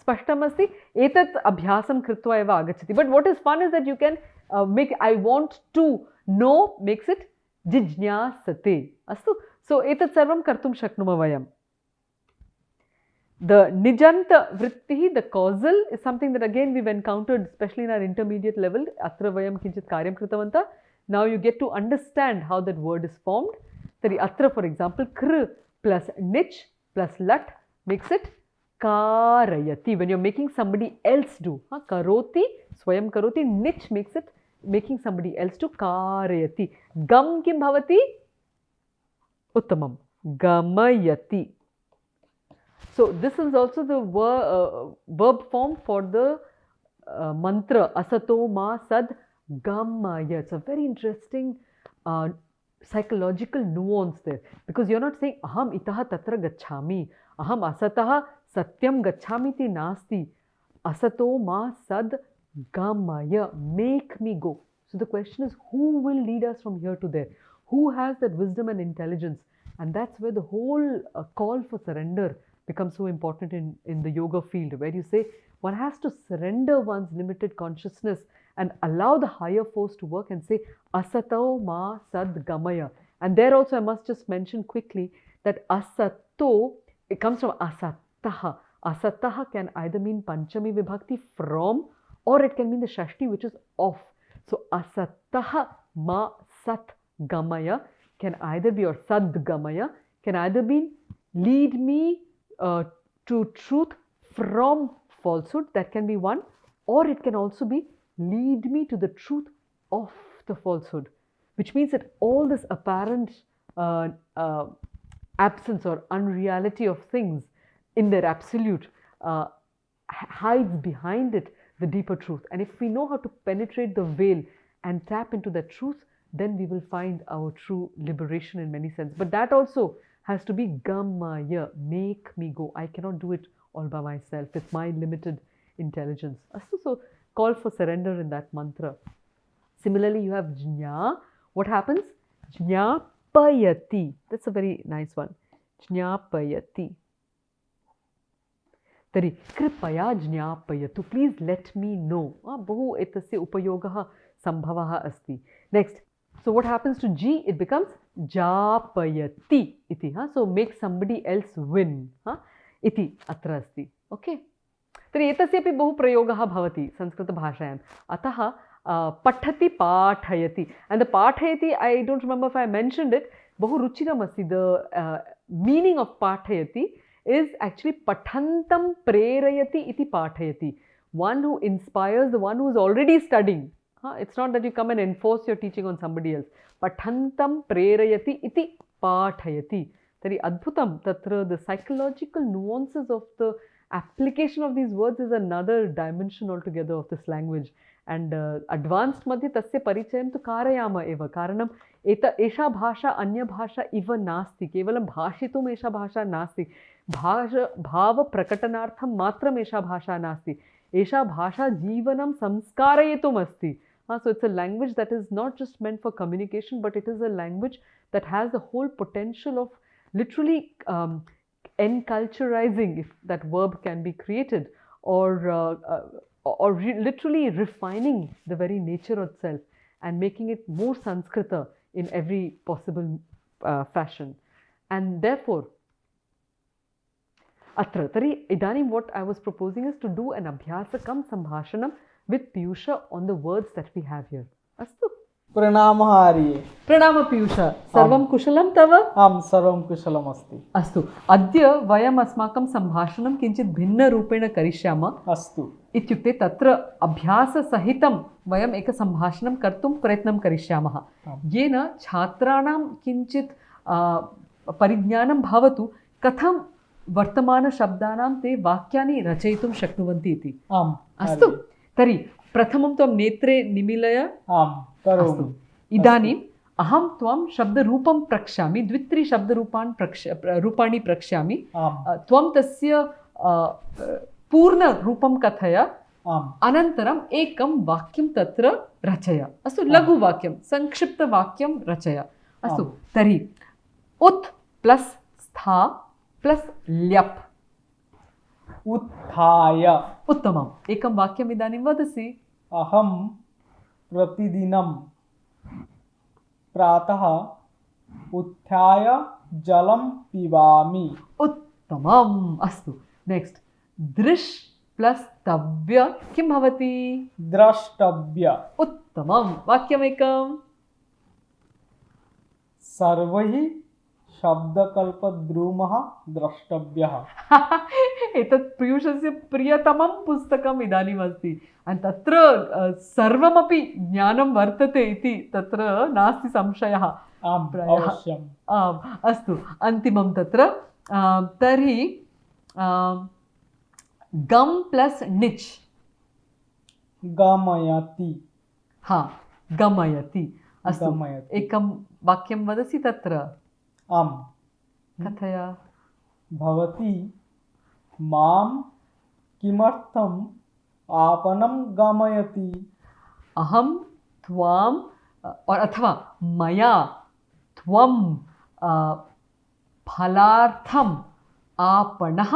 Spashtamasti, etat abhyasam kritva eva agachati. But what is fun is that you can make I want to know makes it jijñasate. Astu. So etat sarvam kartum shaknuma vayam. The nijanta vritti, the causal, is something that again we've encountered, especially in our intermediate level. Atra vayam kinchit karyam kritavanta. Now you get to understand how that word is formed. Tari atra, for example, kr plus nich plus lat makes it karayati. When you're making somebody else do, karoti, swayam karoti, nich makes it making somebody else do, karayati. Gam kim bhavati? Uttamam. Gamayati. So this is also the verb form for the mantra asato ma sad gamaya. It's a very interesting psychological nuance there, because you're not saying aham itaha tatra gacchami, aham asataha satyam gachamiti nasti, asato ma sad gamaya, make me go. So the question is, who will lead us from here to there? Who has that wisdom and intelligence? And that's where the whole call for surrender becomes so important in the yoga field, where you say one has to surrender one's limited consciousness and allow the higher force to work and say asato ma sad gamaya. And there also I must just mention quickly that asato, it comes from asataha. Asataha can either mean panchami vibhakti, from, or it can mean the shashti, which is of. So asataha ma sat gamaya can either be, or sad gamaya can either be lead me to truth from falsehood, that can be one, or it can also be lead me to the truth of the falsehood, which means that all this apparent absence or unreality of things in their absolute hides behind it the deeper truth. And if we know how to penetrate the veil and tap into that truth, then we will find our true liberation in many senses. But that also has to be gamaya, make me go. I cannot do it all by myself. It's my limited intelligence. So call for surrender in that mantra. Similarly, you have jña. What happens? Jñapayati. That's a very nice one. Jñapayati. Tari kripaya jñapayatu. Please let me know. Bahu etasya upayogah sambhavaha asti. Next. So what happens to G? It becomes japayati iti. So make somebody else win. Iti atra asti. Okay. तर्हि एतस्यापि बहु प्रयोगः भवति संस्कृतभाषायाम्. अतः पठति पाठयति. And the पाठयति, I don't remember if I mentioned it, बहु रुचिकम् अस्ति. The meaning of पाठयति is actually pathantam prerayati iti पाठयति. One who inspires, the one who is already studying. It's not that you come and enforce your teaching on somebody else. Pathantam prerayati iti पाठयति. तर्हि अद्भुतं. तत्र the psychological nuances of the application of these words is another dimension altogether of this language. And advanced madhye tasya parichayam tu karayama eva. Karanam esha bhasha anya bhasha iva nasti. Kevalam bhashitum esha bhasha nasti. Bhava prakatanartham matram esha bhasha nasti. Esha bhasha jivanam samskarayetum asti. So it's a language that is not just meant for communication, but it is a language that has the whole potential of literally enculturizing, if that verb can be created, or literally refining the very nature itself and making it more Sanskrita in every possible fashion. And therefore, Atra, tari idanim what I was proposing is to do an abhyasakam sambhashanam with Piyusha on the words that we have here. Astu. प्रणामः आर्ये. Pranama Piyusha. Sarvam kushalam tava? आं सर्वं कुशलम् अस्ति. Astu. Adya vayam asmakam sambhashanam kinchit bhinna rupena karishyama. अस्तु. इत्युक्ते तत्र अभ्याससहितं वयम् एक सम्भाषणं कर्तुं प्रयत्नं करिष्यामः, येन छात्राणां किञ्चित् परिज्ञानं भवतु कथं वर्तमानशब्दानां ते वाक्यानि रचयितुं शक्नुवन्ति इति. आम्. अस्तु, तर्हि प्रथमं त्वं नेत्रे निमीलय. आम्, करोमि. इदानीम् अहं त्वं शब्दरूपं प्रक्ष्यामि, रूपाणि प्रक्ष्यामि. त्वं तस्य पूर्णरूपं कथय. अनन्तरम् एकं वाक्यं तत्र रचय. अस्तु, लघुवाक्यं, संक्षिप्तवाक्यं रचय. अस्तु, तर्हि उत् प्लस् स्था प्लस् ल्यप्. उत्थाय. उत्तमम्. एकं वाक्यम् इदानीं वदसि. अहं प्रतिदिनं प्रातः उत्थाय जलं पिबामि. उत्तमम्. अस्तु, नेक्स्ट्. दृश् प्लस् तव्य किं भवति? द्रष्टव्य. उत्तमं. वाक्यमेकम्. सर्वैः शब्दकल्पद्रुमः द्रष्टव्यः. एतत् पीयूषस्य प्रियतमं पुस्तकम् इदानीम् अस्ति. तत्र सर्वमपि ज्ञानं वर्तते इति तत्र नास्ति संशयः. आम्, अवश्यम्. आम्. अस्तु, अन्तिमं तत्र तर्हि गम् प्लस् निच्. गमयति. हा, गमयति. अस्तु, गमयति. एकं वाक्यं वदसि तत्र. आम्. कथय. भवती मां किमर्थम् आपणं गमयति? अहं त्वां अथवा मया त्वं फलार्थम् आपणः.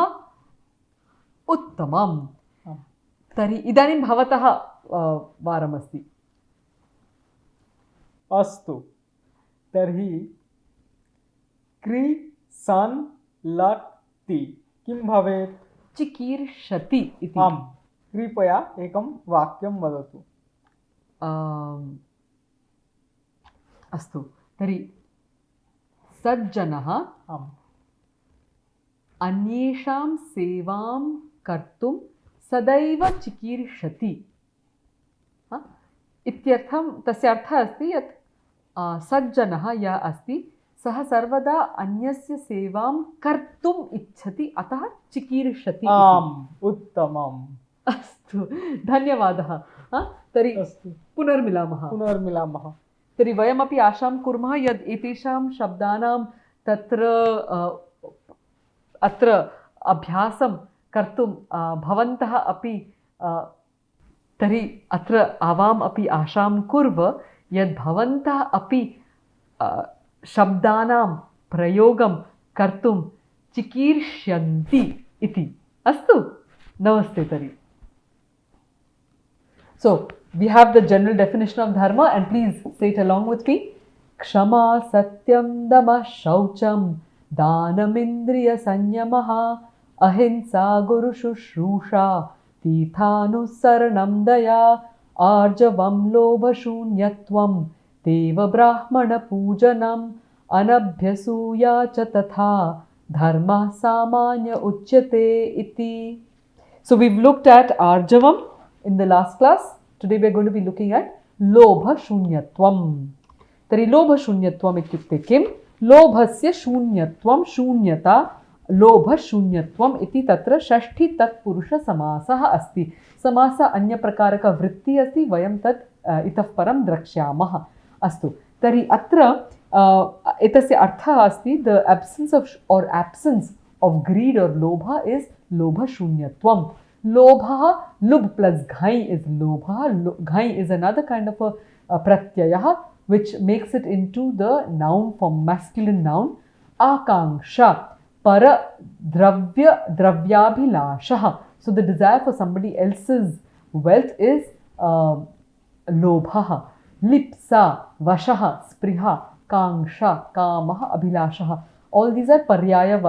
उत्तमम्. तर्हि इदानीं भवतः वारमस्ति. अस्तु, तर्हि क्रि सन् लट् ति किं भवेत्? चिकीर्षति इति. आम्, कृपया एकं वाक्यं वदतु. अस्तु, तर्हि सज्जनः अन्येषां सेवां कर्तुं सदैव चिकीर्षति इत्यर्थं. तस्य अर्थः अस्ति यत् सज्जनः यः अस्ति सः सर्वदा अन्यस्य सेवां कर्तुम् इच्छति, अतः चिकीर्षति. आम्, उत्तमम्. अस्तु, धन्यवादः. तर्हि पुनर्मिलामः. तर्हि वयमपि आशां कुर्मः यत् एतेषां शब्दानां तत्र अत्र अभ्यासं कर्तुं भवन्तः अपि तर्हि अत्र आवाम् अपि आशां कुर्व यत् भवन्तः अपि शब्दानां प्रयोगं कर्तुं चिकीर्ष्यन्ति इति. अस्तु, नमस्ते. तर्हि so we have the general definition of dharma, and please say it along with me. Kshama satyam dama shaucham danamindriya sanyamah ahimsa guru shushrusha तीर्थानुसरणं दया आर्जवं लोभशून्यत्वं देव ब्राह्मणपूजनम् अनभ्यसूया च तथा धर्मः सामान्य उच्यते इति. So we've looked at arjavam in the last class. Today we are going to be looking at लोभशून्यत्वं. तर्हि लोभशून्यत्वम् इत्युक्ते किं? लोभस्य शून्यत्वं, शून्यता, लोभशून्यत्वम् इति तत्र षष्ठी तत्पुरुषसमासः अस्ति. समासः अन्यप्रकारकवृत्तिः अस्ति. वयं तत् इतः परं द्रक्ष्यामः. अस्तु, तर्हि अत्र एतस्य अर्थः अस्ति the absence of greed or lobha is लोभशून्यत्वं. Lobha, lub plus ghai is lobha. Ghai is another kind of a pratyayah which makes it into the noun form, masculine noun. Akanksha, para dravyabhilashah. So the desire for somebody else's wealth is lobha. Lipsa, vashaha, spriha, Kangsha, Kamah, Abhilashah. All these are paryaya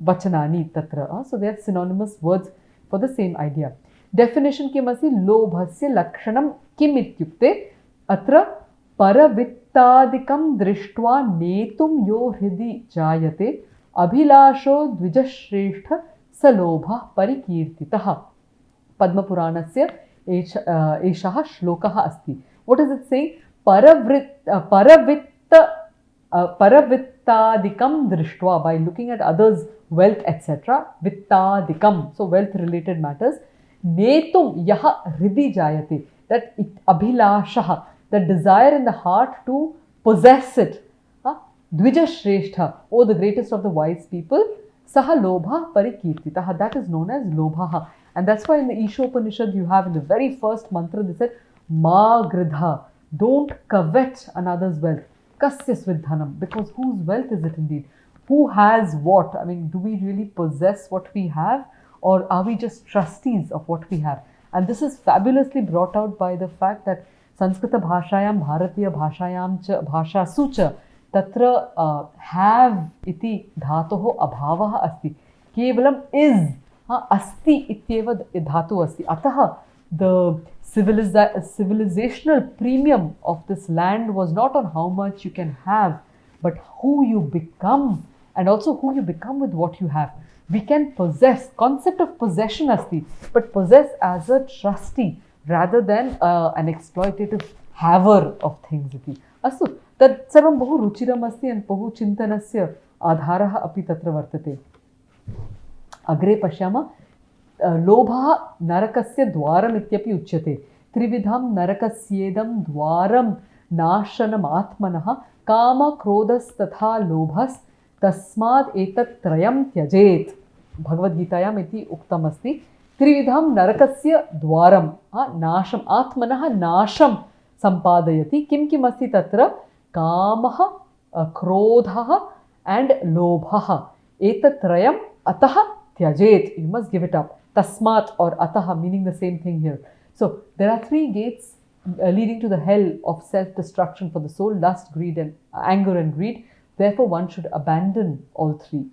vachanani tatra. So they are synonymous words for the same idea. Definition किमस्ति लोभस्य लक्षणं किम् इत्युक्ते अत्र परवित्तादिकं दृष्ट्वा नेतुं यो हृदि जायते अभिलाषो द्विजश्रेष्ठ स लोभः परिकीर्तितः. पद्मपुराणस्य एषः श्लोकः अस्ति. What is it saying? Paravittadikam drishtva, by looking at others' wealth, etc. Vittadikam, so wealth related matters. Netum yaha hridi jayate, that it, abhilashah, the desire in the heart to possess it. Dvija Shrestha, oh the greatest of the wise people, Saha Lobha Parikirtitaha, that is known as Lobhaha. And that's why in the Ishopanishad you have in the very first mantra they said, Ma Gridha, don't covet another's wealth. Kasya Svidhanam, because whose wealth is it indeed? Who has what? I mean, do we really possess what we have, or are we just trustees of what we have? And this is fabulously brought out by the fact that Sanskrita Bhashayam, Bharatiya Bhashayam cha Bhashasu cha Tatra have iti dhatoho abhavah asti. Kevalam is asti ityeva dhatu asti. Ataha, the civilizational premium of this land was not on how much you can have, but who you become, and also who you become with what you have. We can possess, concept of possession asti, but possess as a trustee rather than an exploitative haver of things iti. Astu, तत् सर्वं बहु रुचिरम् अस्ति and बहु चिन्तनस्य आधारः अपि तत्र वर्तते. अग्रे पश्यामः. लोभः नरकस्य द्वारम् इत्यपि उच्यते. त्रिविधं नरकस्येदं द्वारं नाशनमात्मनः कामक्रोधस्तथा लोभस् तस्माद् एतत् त्रयं त्यजेत्. भगवद्गीतायाम् इति उक्तमस्ति. त्रिविधं नरकस्य द्वारं नाशम् आत्मनः नाशं सम्पादयति. किं किम् अस्ति तत्र? कामः, क्रोधः and lobhaha. Etatrayam ataha tyajet. You must give it up. Tasmat or ataha, meaning the same thing here. So there are three gates leading to the hell of self-destruction for the soul: lust, greed, and anger and greed. Therefore, one should abandon all three.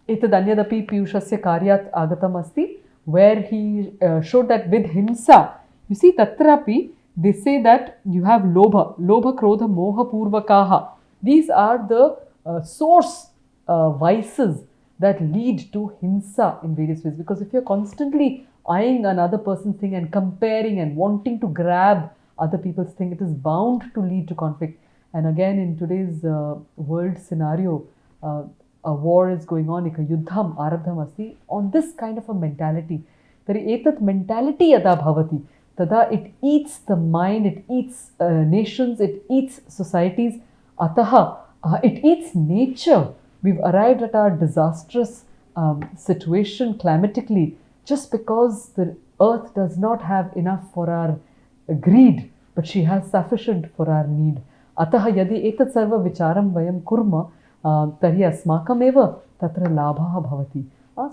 Etadanyadapi Piyushasya Karyat Agatam Asti, where he showed that with himsa, you see, tatrapi, they say that you have lobha, krodha, moha, purvakaha. These are the source vices that lead to hinsa in various ways. Because if you're constantly eyeing another person's thing and comparing and wanting to grab other people's thing, it is bound to lead to conflict. And again, in today's world scenario, a war is going on, ika yuddham arabdham asti, on this kind of a mentality. Tari etat mentality yada bhavati, tada it eats the mind, it eats nations, it eats societies, ataha, it eats nature. We've arrived at our disastrous situation climatically just because the earth does not have enough for our greed, but she has sufficient for our need. Ataha yadi etat sarva vicharam vayam kurma, tarhi asmakam eva tatra labhaha bhavati.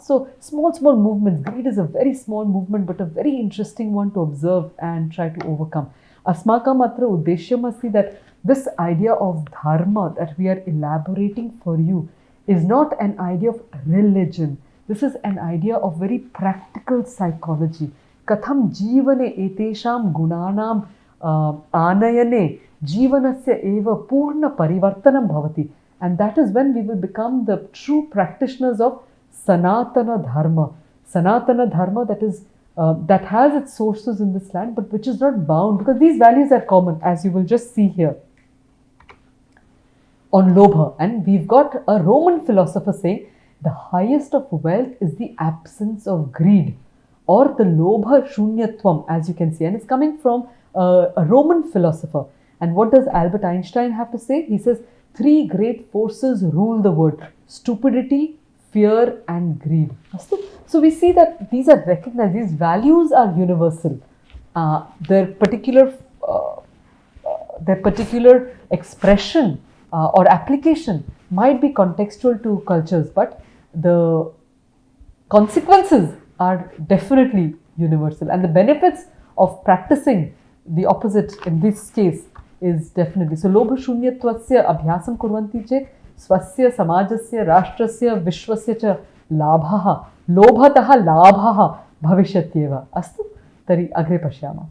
So small movements. Greed is a very small movement, but a very interesting one to observe and try to overcome. Asmakam atra uddeshyam asti, that this idea of dharma that we are elaborating for you is not an idea of religion. This is an idea of very practical psychology. Katham jivane etesham gunanam anayane jivanasya eva purna parivartanam bhavati. And that is when we will become the true practitioners of Sanatana Dharma. Sanatana Dharma, that is that has its sources in this land, but which is not bound, because these values are common, as you will just see here on Lobha. And we've got a Roman philosopher saying the highest of wealth is the absence of greed, or the Lobha Shunyatvam, as you can see. And it's coming from a Roman philosopher. And what does Albert Einstein have to say? He says, three great forces rule the world: stupidity, fear, and greed. So we see that these are recognized, these values are universal. Their particular expression or application might be contextual to cultures, but the consequences are definitely universal. And the benefits of practicing the opposite in this case is definitely. So लोभशून्यत्वस्य अभ्यासं कुर्वन्ति चेत् स्वस्य समाजस्य राष्ट्रस्य विश्वस्य च लाभः लोभतः लाभः भविष्यत्येव। अस्तु तर्हि अग्रे पश्यामः।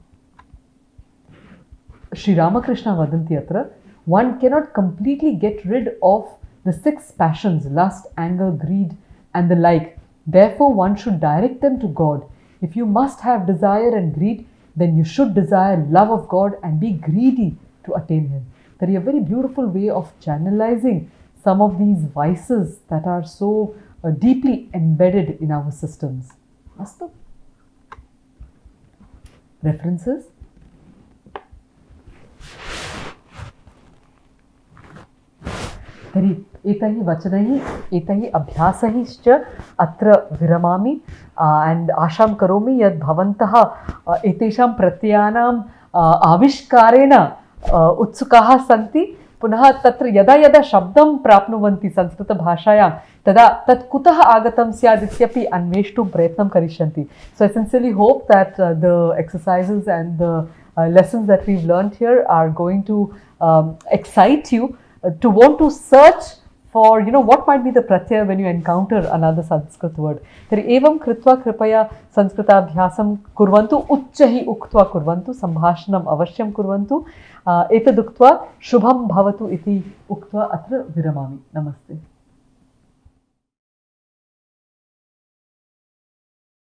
श्रीरामकृष्ण वदन्ति अत्र one cannot completely get rid of the 6 passions, lust, anger, greed and the like. Therefore one should direct them to God. If you must have desire and greed, then you should desire love of God and be greedy to attain Him. That is a very beautiful way of channelizing some of these vices that are so deeply embedded in our systems. Astu? References? तर्हि एतैः वचनैः एतैः अभ्यासैश्च अत्र विरमामि and आशां करोमि यत् भवन्तः एतेषां प्रत्ययानाम् आविष्कारेण उत्सुकाः सन्ति। पुनः तत्र यदा यदा शब्दं प्राप्नुवन्ति संस्कृतभाषायां तदा तत् कुतः आगतं स्यात् इत्यपि अन्वेष्टुं प्रयत्नं करिष्यन्ति। So I sincerely hope that the exercises and the lessons that we've learned here are going to excite you to want to search for, what might be the pratyaya when you encounter another Sanskrit word. तर्हि एवं कृत्वा कृपया संस्कृताभ्यासं कुर्वन्तु, उच्चैः उक्त्वा कुर्वन्तु, सम्भाषणम् अवश्यं कुर्वन्तु। एतदुक्त्वा शुभं भवतु इति उक्त्वा अत्र विरमामि। नमस्ते।